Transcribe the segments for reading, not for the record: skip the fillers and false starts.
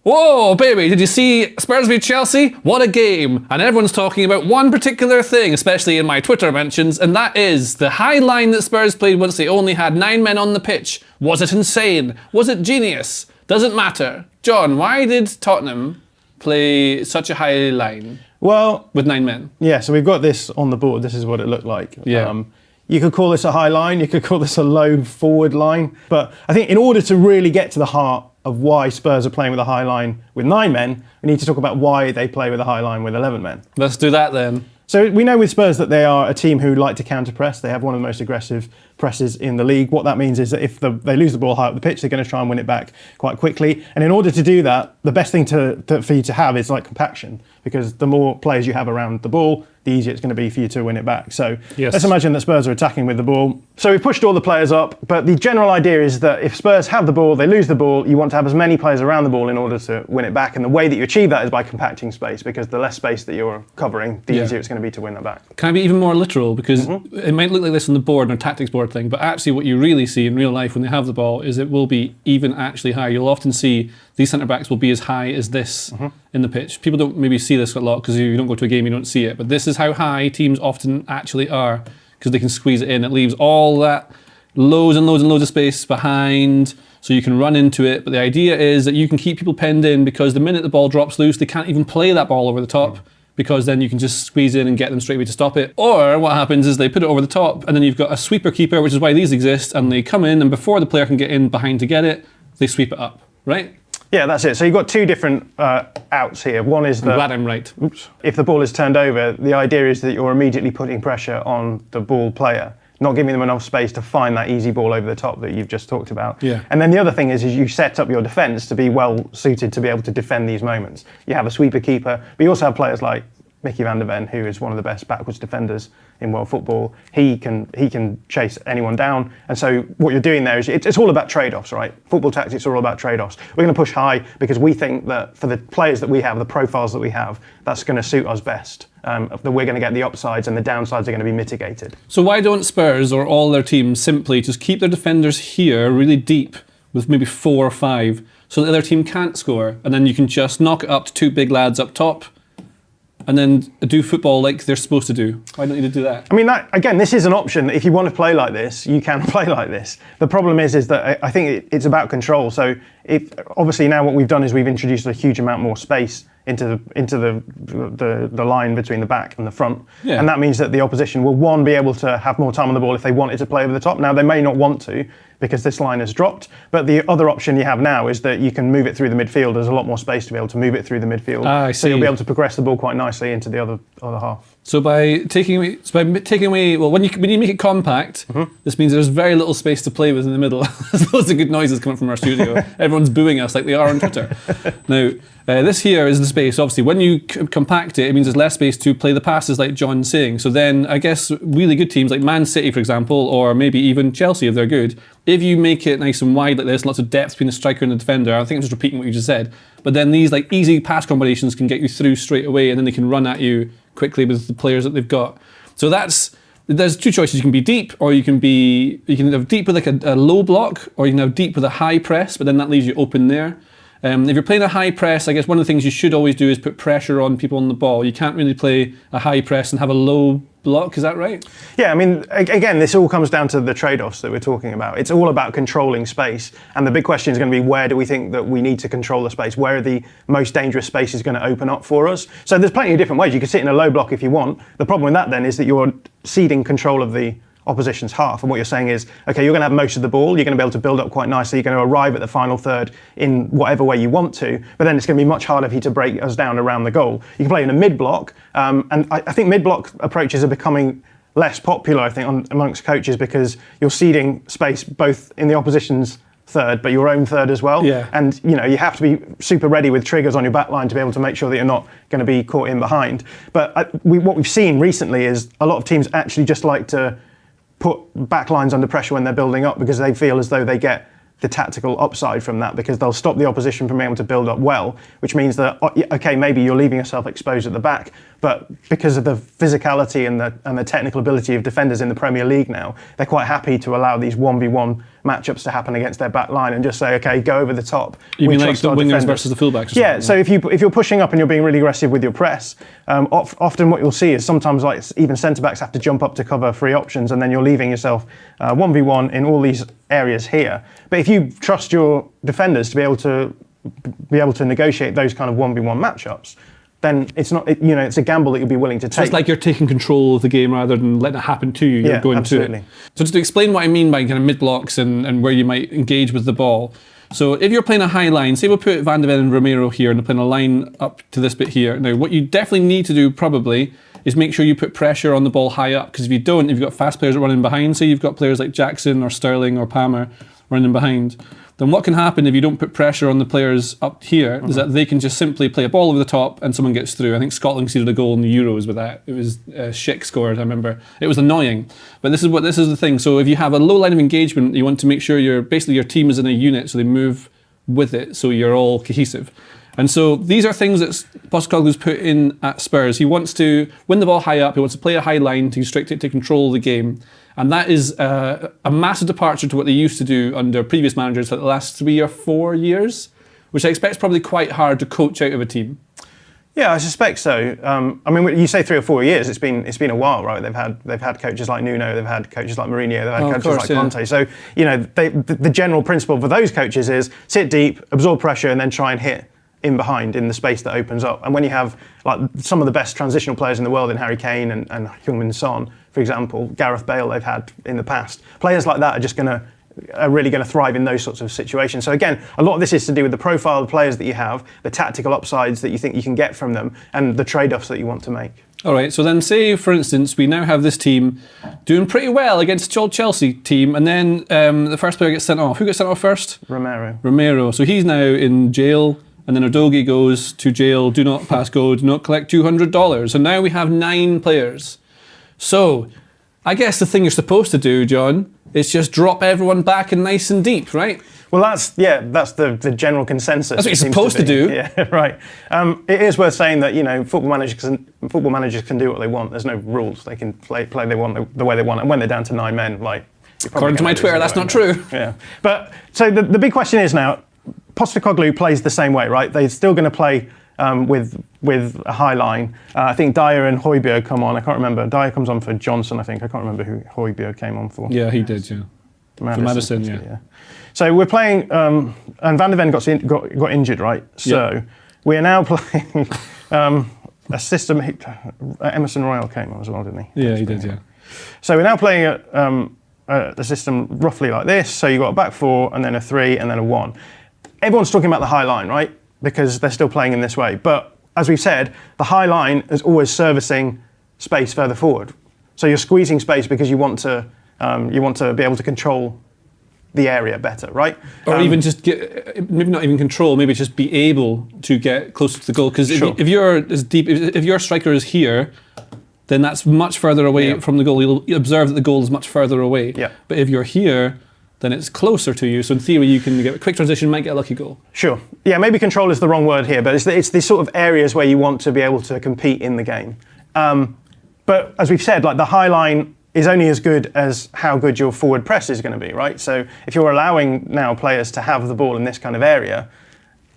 Whoa, baby, did you see Spurs v Chelsea? What a game. And everyone's talking about one particular thing, especially in my Twitter mentions, and that is the high line that Spurs played once they only had 9 men on the pitch. Was it insane? Was it genius? Doesn't matter. John, why did Tottenham play such a high line? Well, with 9 men. Yeah, so we've got this on the board. This is what it looked like. Yeah. You could call this a high line. You could call this a low forward line. But I think in order to really get to the heart of why Spurs are playing with a high line with 9 men, we need to talk about why they play with a high line with 11 men. Let's do that then. So we know with Spurs that they are a team who like to counter-press. They have one of the most aggressive presses in the league. What that means is that if they lose the ball high up the pitch, they're going to try and win it back quite quickly. And in order to do that, the best thing for you to have is like compaction, because the more players you have around the ball, the easier it's going to be for you to win it back. So Let's imagine that Spurs are attacking with the ball. So we've pushed all the players up, but the general idea is that if Spurs have the ball, they lose the ball, you want to have as many players around the ball in order to win it back. And the way that you achieve that is by compacting space, because the less space that you're covering, the easier it's going to be to win that back. Can I be even more literal? Because it might look like this on the board, on a tactics board thing, but actually what you really see in real life when they have the ball is it will be even actually high. You'll often see these centre-backs will be as high as this in the pitch. People don't maybe see this a lot because you don't go to a game, you don't see it, but this is how high teams often actually are, because they can squeeze it in. It leaves all that loads and loads and loads of space behind, so you can run into it. But the idea is that you can keep people penned in, because the minute the ball drops loose, they can't even play that ball over the top, because then you can just squeeze in and get them straight away to stop it. Or what happens is they put it over the top, and then you've got a sweeper keeper, which is why these exist, and they come in, and before the player can get in behind to get it, they sweep it up, right? Yeah, that's it. So you've got 2 different outs here. One is that, I'm glad I'm right. If the ball is turned over, the idea is that you're immediately putting pressure on the ball player, not giving them enough space to find that easy ball over the top that you've just talked about. Yeah. And then the other thing is you set up your defence to be well suited to be able to defend these moments. You have a sweeper keeper, but you also have players like Mickey van der Ven, who is one of the best backwards defenders in world football. He can chase anyone down. And so what you're doing there is it's all about trade-offs, right? Football tactics are all about trade-offs. We're going to push high because we think that for the players that we have, the profiles that we have, that's going to suit us best. That we're going to get the upsides and the downsides are going to be mitigated. So why don't Spurs or all their teams simply just keep their defenders here really deep with maybe 4 or 5 so that the other team can't score, and then you can just knock it up to 2 big lads up top and then do football like they're supposed to do? Why don't you do that? I mean, again, this is an option. If you want to play like this, you can play like this. The problem is that I think it's about control. So obviously now what we've done is we've introduced a huge amount more space into the line between the back and the front. Yeah. And that means that the opposition will, one, be able to have more time on the ball if they wanted to play over the top. Now, they may not want to because this line has dropped, but the other option you have now is that you can move it through the midfield. There's a lot more space to be able to move it through the midfield. I see. So you'll be able to progress the ball quite nicely into the other half. So by taking away, well, when you make it compact, this means there's very little space to play with in the middle. There's loads of good noises coming from our studio. Everyone's booing us like they are on Twitter. Now, this here is the space. Obviously, when you compact it, it means there's less space to play the passes, like John's saying. So then, I guess really good teams like Man City, for example, or maybe even Chelsea, if they're good, if you make it nice and wide like this, lots of depth between the striker and the defender, I think I'm just repeating what you just said, but then these like easy pass combinations can get you through straight away, and then they can run at you quickly with the players that they've got. So there's 2 choices. You can be deep, or you can have deep with like a low block, or you can have deep with a high press, but then that leaves you open there. If you're playing a high press, I guess one of the things you should always do is put pressure on people on the ball. You can't really play a high press and have a low block, is that right? Yeah, I mean, again, this all comes down to the trade-offs that we're talking about. It's all about controlling space, and the big question is going to be, where do we think that we need to control the space? Where are the most dangerous spaces going to open up for us? So there's plenty of different ways. You can sit in a low block if you want. The problem with that then is that you're ceding control of the opposition's half, and what you're saying is, okay, you're going to have most of the ball, you're going to be able to build up quite nicely, you're going to arrive at the final third in whatever way you want to, but then it's going to be much harder for you to break us down around the goal. You can play in a mid-block, and I think mid-block approaches are becoming less popular, I think, amongst coaches, because you're ceding space both in the opposition's third, but your own third as well. Yeah. And you have to be super ready with triggers on your back line to be able to make sure that you're not going to be caught in behind. But what we've seen recently is a lot of teams actually just like to put back lines under pressure when they're building up, because they feel as though they get the tactical upside from that, because they'll stop the opposition from being able to build up well, which means that, okay, maybe you're leaving yourself exposed at the back, but because of the physicality and the technical ability of defenders in the Premier League now, they're quite happy to allow these 1v1 matchups to happen against their back line and just say, okay, go over the top. You mean like the wingers versus the fullbacks? Yeah, so if you're pushing up and you're being really aggressive with your press, often what you'll see is sometimes like even centre-backs have to jump up to cover free options, and then you're leaving yourself 1v1 in all these areas here. But if you trust your defenders to be able to negotiate those kind of 1v1 matchups, then it's not, it's a gamble that you'll be willing to take. So it's like you're taking control of the game rather than letting it happen to you. You're going absolutely. to it. So just to explain what I mean by kind of mid-blocks and where you might engage with the ball. So if you're playing a high line, say we'll put Van de Ven and Romero here and they're playing a line up to this bit here. Now, what you definitely need to do probably is make sure you put pressure on the ball high up, because if you don't, if you've got fast players running behind, say you've got players like Jackson or Sterling or Palmer running behind, then what can happen if you don't put pressure on the players up here is that they can just simply play a ball over the top and someone gets through. I think Scotland conceded a goal in the Euros with that. It was Schick scored, I remember. It was annoying. But this is the thing. So if you have a low line of engagement, you want to make sure your team is in a unit, so they move with it, so you're all cohesive. And so these are things that Postecoglou's put in at Spurs. He wants to win the ball high up. He wants to play a high line to restrict it, to control the game. And that is a massive departure to what they used to do under previous managers for the last 3 or 4 years, which I expect is probably quite hard to coach out of a team. Yeah, I suspect so. I mean, you say 3 or 4 years. It's been a while, right? They've had coaches like Nuno, they've had coaches like Mourinho, they've had coaches like Conte. So the general principle for those coaches is sit deep, absorb pressure, and then try and hit in behind in the space that opens up. And when you have like some of the best transitional players in the world in Harry Kane and Heung-min Son, for example, Gareth Bale they've had in the past, players like that are really going to thrive in those sorts of situations. So again, a lot of this is to do with the profile of players that you have, the tactical upsides that you think you can get from them, and the trade-offs that you want to make. All right, so then say, for instance, we now have this team doing pretty well against the old Chelsea team, and then the first player gets sent off. Who gets sent off first? Romero. So he's now in jail, and then Udogie goes to jail, do not pass go, do not collect $200. And now we have 9 players. So I guess the thing you're supposed to do, John, is just drop everyone back and nice and deep, right? Well, that's the general consensus. That's what you're supposed to do. Yeah, right. It is worth saying that football managers can do what they want. There's no rules. They can play they want the way they want. And when they're down to 9 men, like according to my Twitter, that's not true. Yeah. But so the big question is now, Postecoglou plays the same way, right? They're still going to play with a high line. I think Dyer and Højbjerg come on. I can't remember. Dyer comes on for Johnson, I think. I can't remember who Højbjerg came on for. Yeah, he did, yeah. For Madison, yeah. So we're playing, and Van de Ven got injured, right? So we are now playing a system. Emerson Royal came on as well, didn't he? Yeah, he did, yeah. So we're now playing a system roughly like this. So you've got a back 4, and then a 3, and then a 1. Everyone's talking about the high line, right? Because they're still playing in this way. But as we've said, the high line is always servicing space further forward. So you're squeezing space because you want to be able to control the area better, right? Or even just maybe not even control, maybe just be able to get closer to the goal. Because if you're as deep, if your striker is here, then that's much further away from the goal. You'll observe that the goal is much further away. Yeah. But if you're here, then it's closer to you. So in theory, you can get a quick transition, might get a lucky goal. Sure. Yeah, maybe control is the wrong word here, but it's the sort of areas where you want to be able to compete in the game. But as we've said, like the high line is only as good as how good your forward press is going to be, right? So if you're allowing now players to have the ball in this kind of area,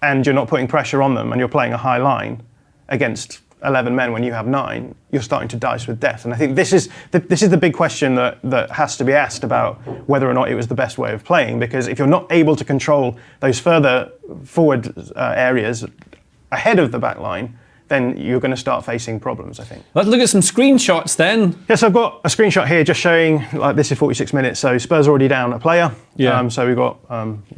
and you're not putting pressure on them, and you're playing a high line against 11 men when you have 9, you're starting to dice with death. And I think this is the big question that has to be asked about whether or not it was the best way of playing, because if you're not able to control those further forward areas ahead of the back line, then you're going to start facing problems, I think. Let's look at some screenshots then. Yes, I've got a screenshot here just showing, like, this is 46 minutes, so Spurs are already down a player. Yeah. So we've got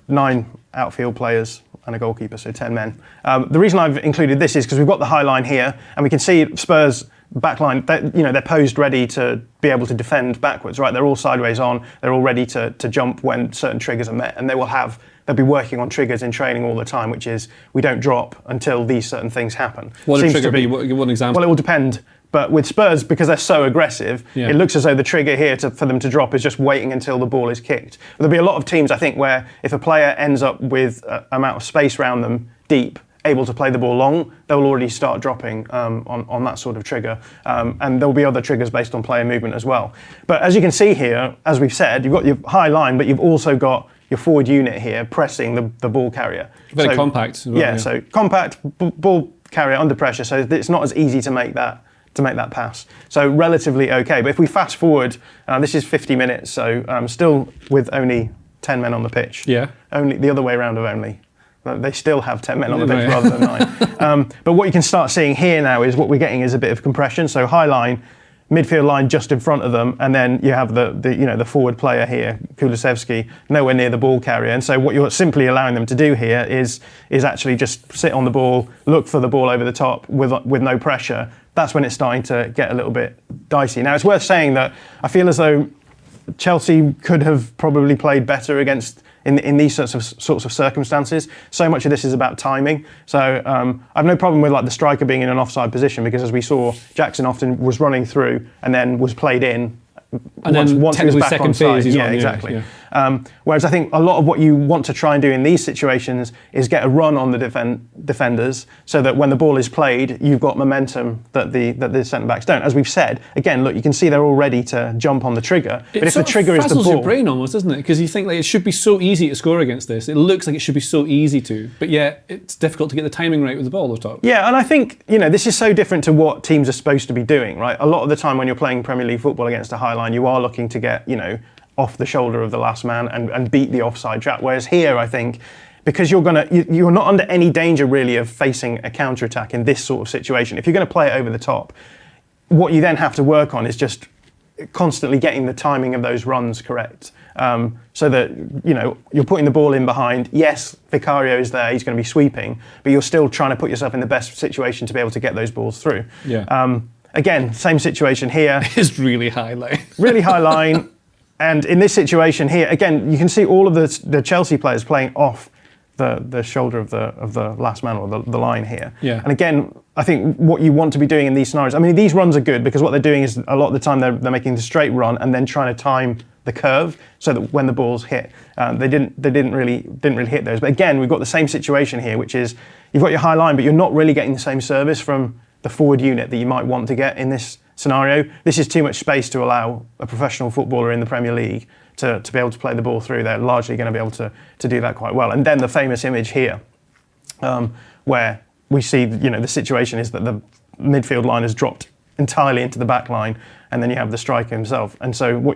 9 outfield players and a goalkeeper, so 10 men. The reason I've included this is because we've got the high line here, and we can see Spurs backline, they're posed ready to be able to defend backwards, right? They're all sideways on, they're all ready to jump when certain triggers are met, and they'll be working on triggers in training all the time, which is we don't drop until these certain things happen. What would a trigger be? One example? Well, it will depend. But with Spurs, because they're so aggressive, it looks as though the trigger here for them to drop is just waiting until the ball is kicked. There'll be a lot of teams, I think, where if a player ends up with an amount of space around them deep, able to play the ball long, they'll already start dropping on that sort of trigger. And there'll be other triggers based on player movement as well. But as you can see here, as we've said, you've got your high line, but you've also got your forward unit here pressing the ball carrier. Very compact as well. Yeah, so compact, ball carrier under pressure, so it's not as easy to make that pass. So relatively okay. But if we fast forward, this is 50 minutes, so still with only 10 men on the pitch. Yeah. Only the other way around of only. They still have 10 men on the pitch rather than 9. But what you can start seeing here now is what we're getting is a bit of compression. So high line, midfield line just in front of them, and then you have the forward player here, Kulusevski, nowhere near the ball carrier. And so what you're simply allowing them to do here is actually just sit on the ball, look for the ball over the top with no pressure. That's when it's starting to get a little bit dicey. Now, it's worth saying that I feel as though Chelsea could have probably played better in these sorts of circumstances. So much of this is about timing. So I've no problem with like the striker being in an offside position, because as we saw, Jackson often was running through and then was played in. And once he was back second on side. phase, yeah, exactly. Yeah. Whereas I think a lot of what you want to try and do in these situations is get a run on the defenders, so that when the ball is played, you've got momentum that the centre backs don't. As we've said, again, look, you can see they're all ready to jump on the trigger. But if the trigger is the ball, your brain almost, doesn't it? Because you think like it should be so easy to score against this. It looks like it should be so easy to, but yet it's difficult to get the timing right with the ball on top. Yeah, and I think this is so different to what teams are supposed to be doing, right? A lot of the time when you're playing Premier League football against a high line, you are looking to get off the shoulder of the last man and beat the offside trap. Whereas here, I think, because you're not under any danger really of facing a counter-attack in this sort of situation. If you're going to play it over the top, what you then have to work on is just constantly getting the timing of those runs correct, so that you're putting the ball in behind. Yes, Vicario is there; he's going to be sweeping, but you're still trying to put yourself in the best situation to be able to get those balls through. Yeah. Again, same situation here. It's really high line. Really high line. And in this situation here, again, you can see all of the Chelsea players playing off the shoulder of the last man, or the line here. Yeah. And again, I think what you want to be doing in these scenarios, I mean, these runs are good because what they're doing is a lot of the time they're making the straight run and then trying to time the curve so that when the balls hit, they didn't really hit those. But again, we've got the same situation here, which is you've got your high line, but you're not really getting the same service from the forward unit that you might want to get in this scenario. This is too much space to allow a professional footballer in the Premier League to be able to play the ball through. They're largely going to be able to do that quite well. And then the famous image here, where we see the situation is that the midfield line has dropped entirely into the back line, and then you have the striker himself. And so,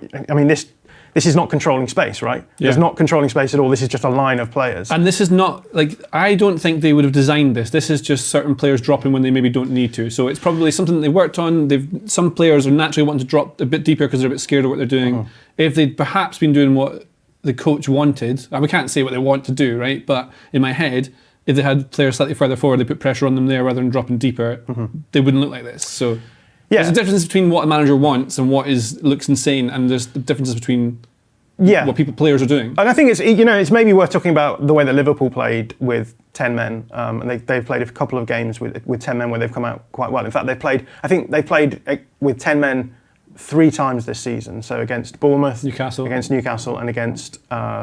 this is not controlling space, right? Yeah. It's not controlling space at all. This is just a line of players. And this is not, I don't think they would have designed this. This is just certain players dropping when they maybe don't need to. So it's probably something that they worked on. Some players are naturally wanting to drop a bit deeper because they're a bit scared of what they're doing. If they'd perhaps been doing what the coach wanted, and we can't say what they want to do, right? But in my head, if they had players slightly further forward, they put pressure on them there rather than dropping deeper, they wouldn't look like this. So there's a difference between what a manager wants and what looks insane, and there's the differences between what players are doing. And I think it's maybe worth talking about the way that Liverpool played with 10 men, and they've played a couple of games with 10 men where they've come out quite well. In fact, I think they played with 10 men 3 times this season. So against Bournemouth, against Newcastle, and against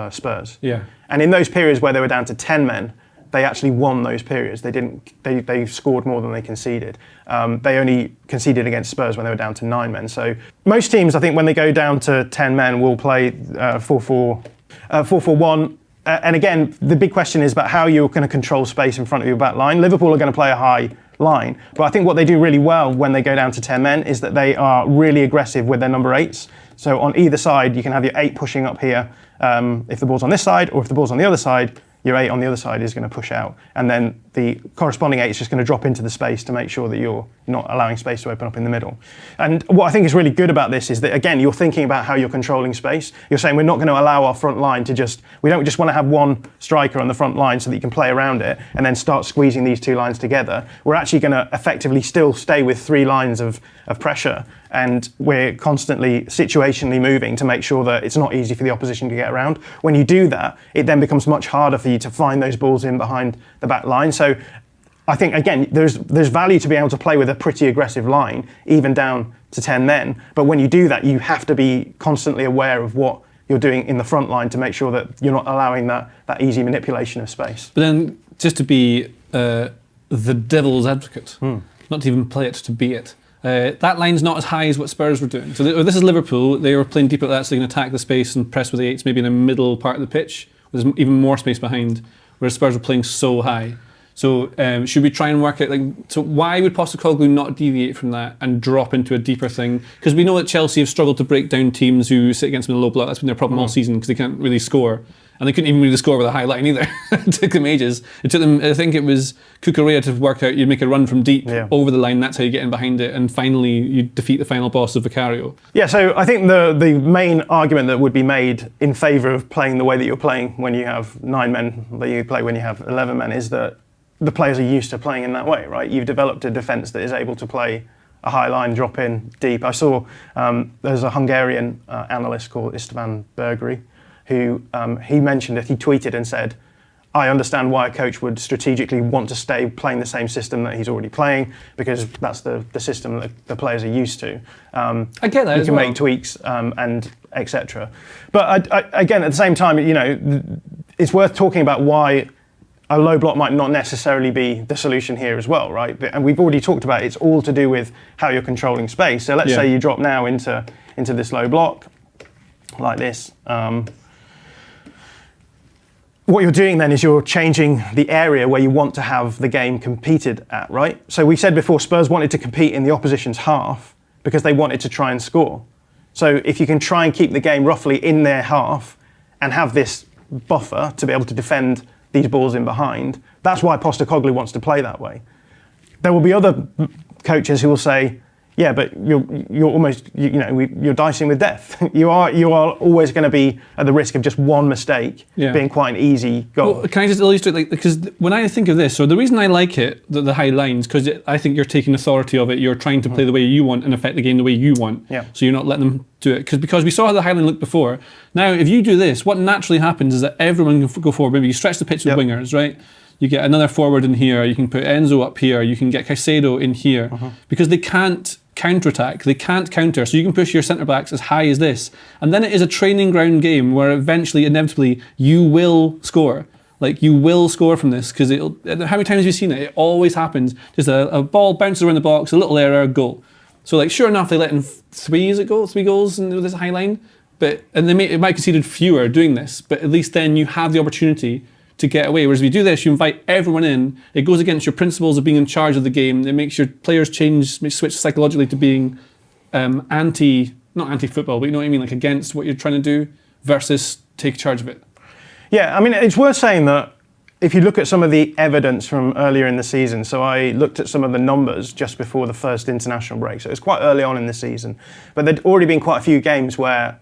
Spurs. Yeah. And in those periods where they were down to 10 men, they actually won those periods. They scored more than they conceded. They only conceded against Spurs when they were down to 9 men. So most teams, I think, when they go down to 10 men, will play 4-4-1. And again, the big question is about how you're going to control space in front of your back line. Liverpool are going to play a high line, but I think what they do really well when they go down to 10 men is that they are really aggressive with their number 8s. So on either side, you can have your 8 pushing up here if the ball's on this side, or if the ball's on the other side, your 8 on the other side is going to push out, and then the corresponding 8 is just going to drop into the space to make sure that you're not allowing space to open up in the middle. And what I think is really good about this is that, again, you're thinking about how you're controlling space. You're saying we're not going to allow our front line to we don't just want to have one striker on the front line so that you can play around it and then start squeezing these 2 lines together. We're actually going to effectively still stay with 3 lines of pressure, and we're constantly situationally moving to make sure that it's not easy for the opposition to get around. When you do that, it then becomes much harder for you to find those balls in behind the back line. So I think, again, there's value to be able to play with a pretty aggressive line, even down to 10 men. But when you do that, you have to be constantly aware of what you're doing in the front line to make sure that you're not allowing that easy manipulation of space. But then, just to be the devil's advocate, not to even play it, to be it, that line's not as high as what Spurs were doing. So this is Liverpool. They were playing deeper at that, so they can attack the space and press with the eights, maybe in the middle part of the pitch. There's even more space behind, whereas Spurs were playing so high. So should we try and work out, so why would Postecoglou not deviate from that and drop into a deeper thing? Because we know that Chelsea have struggled to break down teams who sit against them in a low block. That's been their problem all season, because they can't really score. And they couldn't even really score with a high line either. It took them ages. It took them, I think it was Cucurella to work out, you'd make a run from deep over the line, that's how you get in behind it, and finally you defeat the final boss of Vicario. Yeah, so I think the main argument that would be made in favour of playing the way that you're playing when you have 9 men, that you play when you have 11 men, is that the players are used to playing in that way, right? You've developed a defence that is able to play a high line, drop in deep. I saw there's a Hungarian analyst called Istvan Bergeri, who he mentioned it. He tweeted and said, I understand why a coach would strategically want to stay playing the same system that he's already playing, because that's the system that the players are used to. I get that. You can make tweaks and etc. But again, at the same time, it's worth talking about why a low block might not necessarily be the solution here as well, right? And we've already talked about it's all to do with how you're controlling space. So let's say you drop now into this low block, like this. What you're doing then is you're changing the area where you want to have the game competed at, right? So we said before, Spurs wanted to compete in the opposition's half because they wanted to try and score. So if you can try and keep the game roughly in their half and have this buffer to be able to defend these balls in behind, that's why Postecoglou wants to play that way. There will be other coaches who will say, yeah, but you're almost, you're dicing with death. You are always going to be at the risk of just one mistake being quite an easy goal. Well, can I just illustrate, because when I think of this, so the reason I like it, the high lines, because I think you're taking authority of it, you're trying to play the way you want and affect the game the way you want. Yeah. So you're not letting them do it. Because we saw how the high line looked before. Now, if you do this, what naturally happens is that everyone can go forward. Maybe you stretch the pitch with wingers, right? You get another forward in here, you can put Enzo up here, you can get Caicedo in here, because they can't counter-attack, they can't counter, so you can push your centre-backs as high as this. And then it is a training ground game where eventually, inevitably, you will score. Like, you will score from this, because how many times have you seen it? It always happens. Just a ball bounces around the box, a little error, goal. So, like, sure enough, they let in 3 goals in this high line, but it might have conceded fewer doing this, but at least then you have the opportunity to get away. Whereas if you do this, you invite everyone in, it goes against your principles of being in charge of the game, it makes your players switch psychologically to being not anti-football, but you know what I mean, like against what you're trying to do versus take charge of it. Yeah, I mean, it's worth saying that if you look at some of the evidence from earlier in the season, so I looked at some of the numbers just before the first international break, so it was quite early on in the season, but there'd already been quite a few games where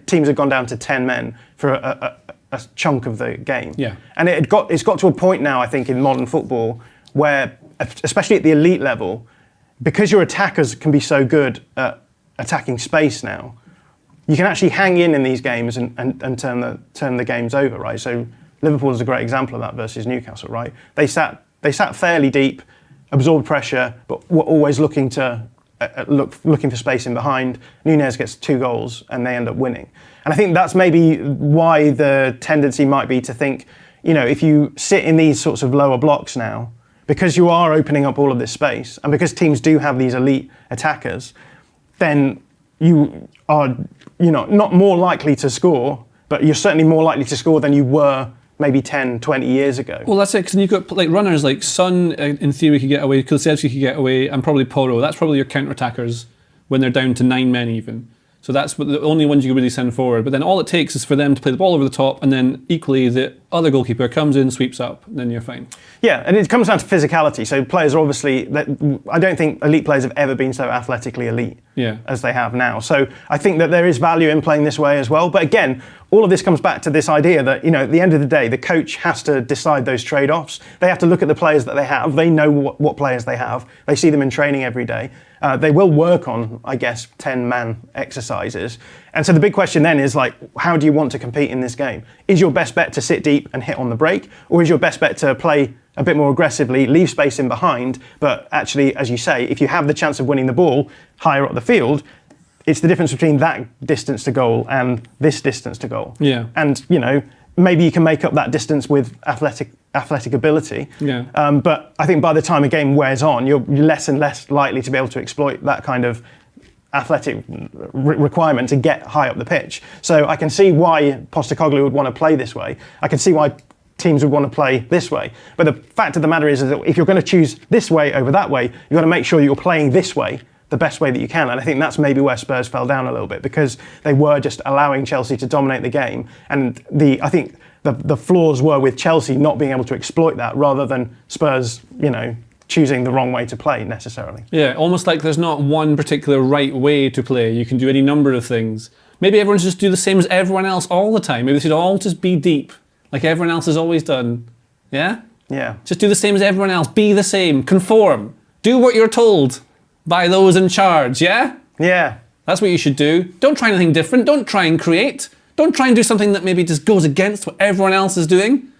teams had gone down to 10 men for a chunk of the game. Yeah. And it's got to a point now, I think, in modern football where, especially at the elite level, because your attackers can be so good at attacking space now, you can actually hang in these games and turn the games over, right? So Liverpool is a great example of that versus Newcastle, right? They sat fairly deep, absorbed pressure, but were always looking for space in behind. Nunez gets 2 goals and they end up winning. And I think that's maybe why the tendency might be to think, if you sit in these sorts of lower blocks now, because you are opening up all of this space, and because teams do have these elite attackers, then you are, not more likely to score, but you're certainly more likely to score than you were maybe 10, 20 years ago. Well, that's it, because you've got like runners like Son, in theory, could get away, Kulusevski could get away, and probably Porro. That's probably your counter-attackers when they're down to 9 men even. So that's the only ones you can really send forward. But then all it takes is for them to play the ball over the top, and then equally the other goalkeeper comes in, sweeps up, and then you're fine. Yeah, and it comes down to physicality. So players are obviously, I don't think elite players have ever been so athletically elite as they have now. So I think that there is value in playing this way as well. But again, all of this comes back to this idea that, at the end of the day, the coach has to decide those trade-offs. They have to look at the players that they have. They know what players they have. They see them in training every day. They will work on, I guess, 10-man exercises. And so the big question then is like, how do you want to compete in this game? Is your best bet to sit deep and hit on the break? Or is your best bet to play a bit more aggressively, leave space in behind, but actually, as you say, if you have the chance of winning the ball higher up the field, it's the difference between that distance to goal and this distance to goal. Yeah. And, maybe you can make up that distance with athletic ability. Yeah. But I think by the time a game wears on, you're less and less likely to be able to exploit that kind of athletic requirement to get high up the pitch. So I can see why Postecoglou would want to play this way. I can see why teams would want to play this way. But the fact of the matter is that if you're going to choose this way over that way, you've got to make sure you're playing this way the best way that you can. And I think that's maybe where Spurs fell down a little bit, because they were just allowing Chelsea to dominate the game. And I think the flaws were with Chelsea not being able to exploit that, rather than Spurs, choosing the wrong way to play necessarily. Yeah, almost like there's not one particular right way to play. You can do any number of things. Maybe everyone should just do the same as everyone else all the time. Maybe they should all just be deep, like everyone else has always done. Yeah? Yeah. Just do the same as everyone else. Be the same. Conform. Do what you're told by those in charge, yeah? Yeah. That's what you should do. Don't try anything different. Don't try and create. Don't try and do something that maybe just goes against what everyone else is doing.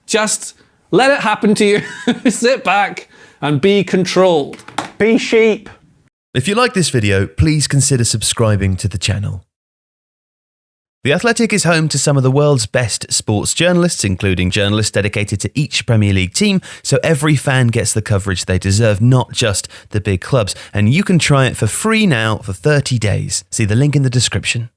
Just let it happen to you. Sit back and be controlled. Be sheep. If you like this video, please consider subscribing to the channel. The Athletic is home to some of the world's best sports journalists, including journalists dedicated to each Premier League team, so every fan gets the coverage they deserve, not just the big clubs. And you can try it for free now for 30 days. See the link in the description.